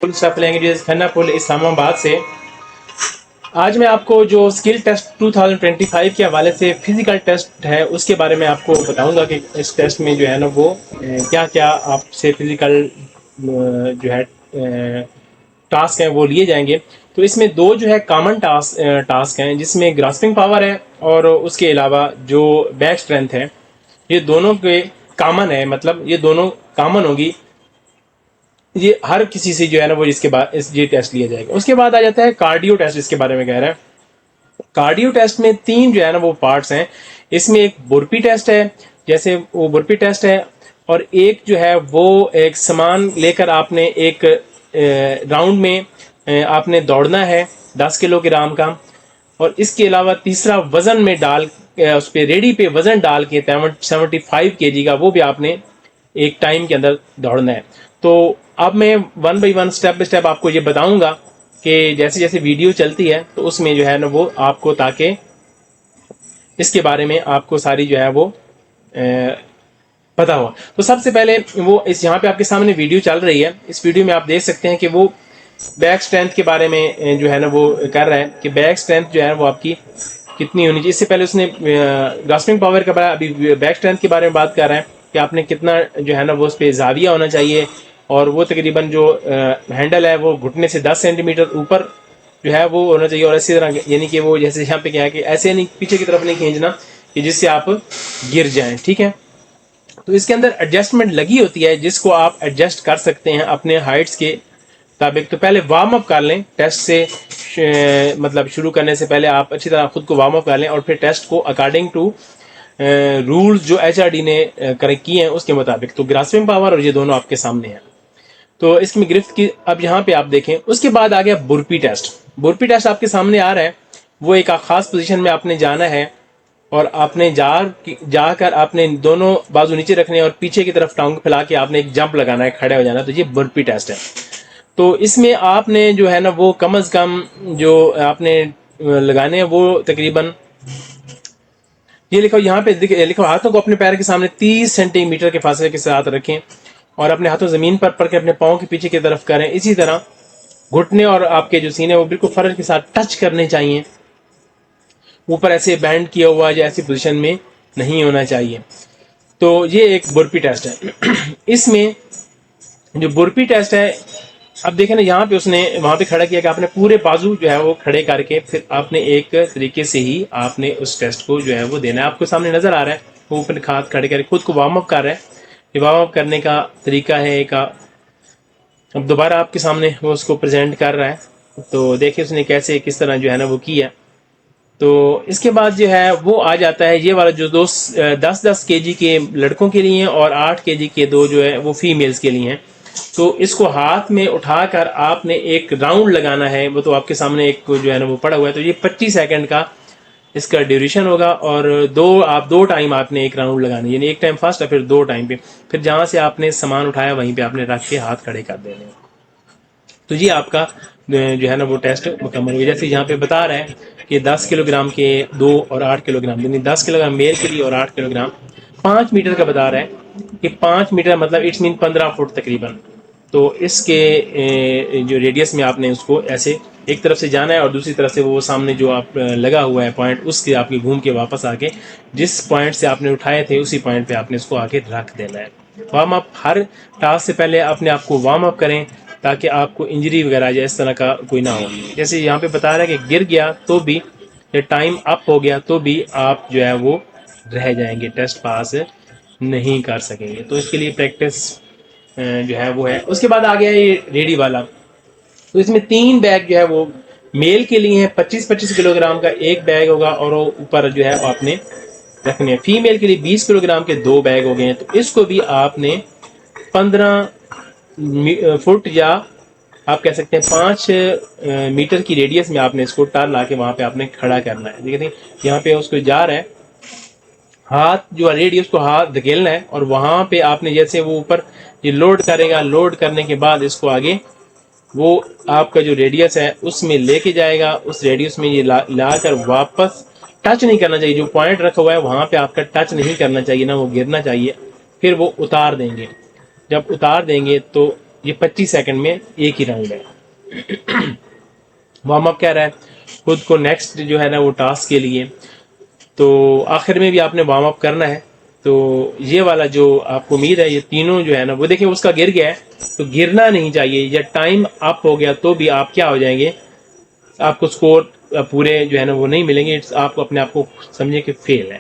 Full stack languages खन्नापुर Islamabad से। आज मैं आपको जो स्किल टेस्ट 2025 के हवाले से फिजिकल टेस्ट है उसके बारे में आपको बताऊंगा कि इस टेस्ट में जो है ना वो क्या क्या आपसे फिजिकल जो है टास्क हैं वो लिए जाएंगे। तो इसमें दो जो है कॉमन टास्क हैं जिसमें ग्रास्पिंग पावर है और उसके अलावा जो बैक स्ट्रेंथ है, ये दोनों के कॉमन है, मतलब ये दोनों कॉमन होगी, ये हर किसी से जो है ना वो इसके बाद ये टेस्ट लिया जाएगा। उसके बाद आ जाता है कार्डियो टेस्ट, इसके बारे में कह रहा है। कार्डियो टेस्ट में तीन जो है ना वो पार्ट्स हैं। इसमें एक बुरपी टेस्ट है, जैसे वो बुरपी टेस्ट है, और एक जो है वो एक सामान लेकर आपने एक राउंड में आपने दौड़ना है 10 किलोग्राम का, और इसके अलावा तीसरा वजन में डाल उस पर रेडी पे वजन डाल के 75 kg का वो भी आपने एक टाइम के अंदर दौड़ना है। तो अब मैं one by one step by step आपको ये बताऊंगा कि जैसे जैसे वीडियो चलती है तो उसमें जो है ना वो आपको, ताकि इसके बारे में आपको सारी जो है वो पता हो। तो सबसे पहले वो इस यहाँ पे आपके सामने वीडियो चल रही है, इस वीडियो में आप देख सकते हैं कि वो बैक स्ट्रेंथ के बारे में जो है ना वो कर रहा है कि बैक स्ट्रेंथ जो है वो आपकी कितनी होनी चाहिए। इससे पहले उसने ग्रास्पिंग पावर के बारे, अभी बैक स्ट्रेंथ के बारे में बात कर रहा है कि आपने कितना जो है ना वो उस पर जाविया होना चाहिए, और वो तकरीबन जो हैंडल है वो घुटने से 10 सेंटीमीटर ऊपर जो है वो होना चाहिए। और इसी तरह यानी कि वो जैसे यहाँ पे क्या है कि ऐसे नहीं, पीछे की तरफ नहीं खींचना कि जिससे आप गिर जाएं, ठीक है। तो इसके अंदर एडजस्टमेंट लगी होती है जिसको आप एडजस्ट कर सकते हैं अपने हाइट्स के मुताबिक। तो पहले वार्म अप कर लें टेस्ट से, मतलब शुरू करने से पहले आप अच्छी तरह खुद को वार्म अप कर लें, और फिर टेस्ट को अकॉर्डिंग टू रूल्स जो HRD ने करेक्ट किए हैं उसके मुताबिक। तो ग्रास्पिंग पावर और ये दोनों आपके सामने हैं। तो इसकी गिरफ्त की अब यहाँ पे आप देखें। उसके बाद आ गया बुरपी टेस्ट। बुरपी टेस्ट आपके सामने आ रहा है। वो एक खास पोजीशन में आपने जाना है और आपने जाकर आपने दोनों बाजू नीचे रखने और पीछे की तरफ टांग फैला के आपने एक जंप लगाना है, खड़े हो जाना। तो ये बुरपी टेस्ट है। तो इसमें आपने जो है ना वो कम से कम जो आपने लगाने हैं वो तकरीबन, ये लिखो यहाँ पे लिखो, हाथों को अपने पैर के सामने 30 सेंटीमीटर के फासले के साथ रखें और अपने हाथों जमीन पर पड़ के अपने पाँव के पीछे की तरफ करें। इसी तरह घुटने और आपके जो सीने वो बिल्कुल फर्श के साथ टच करने चाहिए, ऊपर ऐसे बैंड किया हुआ या ऐसी पोजीशन में नहीं होना चाहिए। तो ये एक बुरपी टेस्ट है। इसमें जो बुरपी टेस्ट है, अब देखें ना यहाँ पे उसने वहां पे खड़ा किया कि आपने पूरे बाजू जो है वो खड़े करके फिर आपने एक तरीके से ही आपने उस टेस्ट को जो है वो देना है। आपको सामने नजर आ रहा है वो ऊपर हाथ खड़े करके खुद को वार्म अप कर रहा है। ये वार्म अप करने का तरीका है एक। अब दोबारा आपके सामने वो उसको प्रेजेंट कर रहा है, तो देखिए उसने कैसे किस तरह जो है ना वो किया। तो इसके बाद जो है वो आ जाता है ये वाला जो 10-10 kg के लड़कों के लिए और 8 kg के दो जो है वो फीमेल्स के लिए हैं। तो इसको हाथ में उठाकर आपने एक राउंड लगाना है। वो तो आपके सामने एक जो है ना वो पड़ा हुआ है। तो ये 25 सेकंड का इसका ड्यूरेशन होगा, और दो टाइम आपने एक राउंड लगाना है, यानी एक टाइम फर्स्ट और फिर 2 टाइम पे, फिर जहां से आपने सामान उठाया वहीं पे आपने रख के हाथ खड़े कर देने। तो ये आपका जो है ना वो टेस्ट मुकम्मल हो गया। जैसे यहाँ पे बता रहा है कि 10 किलोग्राम के 2 और 8 किलोग्राम, यानी 10 किलोग्राम मेल के लिए और 8 किलोग्राम 5 मीटर का बता रहा है कि 5 मीटर मतलब इट्स मीन 15 फुट तकरीबन। तो इसके जो रेडियस में आपने उसको ऐसे एक तरफ से जाना है और दूसरी तरफ से वो सामने जो आप लगा हुआ है पॉइंट, उसके आपके घूम के वापस आके जिस पॉइंट से आपने उठाए थे उसी पॉइंट पे आपने उसको आके रख देना है। वार्म अप, हर टास्क से पहले अपने आप को वार्म अप करें ताकि आपको इंजरी वगैरह या इस तरह का कोई ना हो। जैसे यहाँ पे बता रहा है कि गिर गया तो भी, या टाइम अप हो गया तो भी आप जो है वो रह जाएंगे, टेस्ट पास नहीं कर सकेंगे। तो इसके लिए प्रैक्टिस जो है वो है। उसके बाद आ गया ये रेडी वाला। तो इसमें 3 बैग जो है वो मेल के लिए है, 25-25 किलोग्राम का एक बैग होगा और वो ऊपर जो है आपने रखने हैं। फीमेल के लिए 20 किलोग्राम के 2 बैग हो गए हैं। तो इसको भी आपने 15 फुट या आप कह सकते हैं 5 मीटर की रेडियस में आपने इसको टार ला के वहां पे आपने खड़ा करना है। देखिए यहाँ पे उसको जा रहा है, हाथ जो रेडियस को हाथ धकेलना है और वहां पे आपने जैसे वो ऊपर ये लोड करेगा, लोड करने के बाद इसको आगे वो आपका जो रेडियस है उसमें लेके जाएगा। उस रेडियस में ये लाकर वापस टच नहीं करना चाहिए, जो पॉइंट रखा हुआ है वहां पे आपका टच नहीं करना चाहिए, ना वो गिरना चाहिए। फिर वो उतार देंगे। जब उतार देंगे तो یہ 25 سیکنڈ میں ایک ہی راؤنڈ ہے. وارم اپ کہہ رہا ہے خود کو نیکسٹ جو ہے نا وہ ٹاسک کے لیے. تو آخر میں بھی آپ نے وارم اپ کرنا ہے. تو یہ والا جو آپ کو امید ہے یہ تینوں جو ہے نا وہ دیکھیں اس کا گر گیا ہے تو گرنا نہیں چاہیے، یا ٹائم اپ ہو گیا تو بھی آپ کیا ہو جائیں گے، آپ کو سکور پورے جو ہے نا وہ نہیں ملیں گے. آپ کو اپنے آپ کو سمجھے کہ فیل ہے.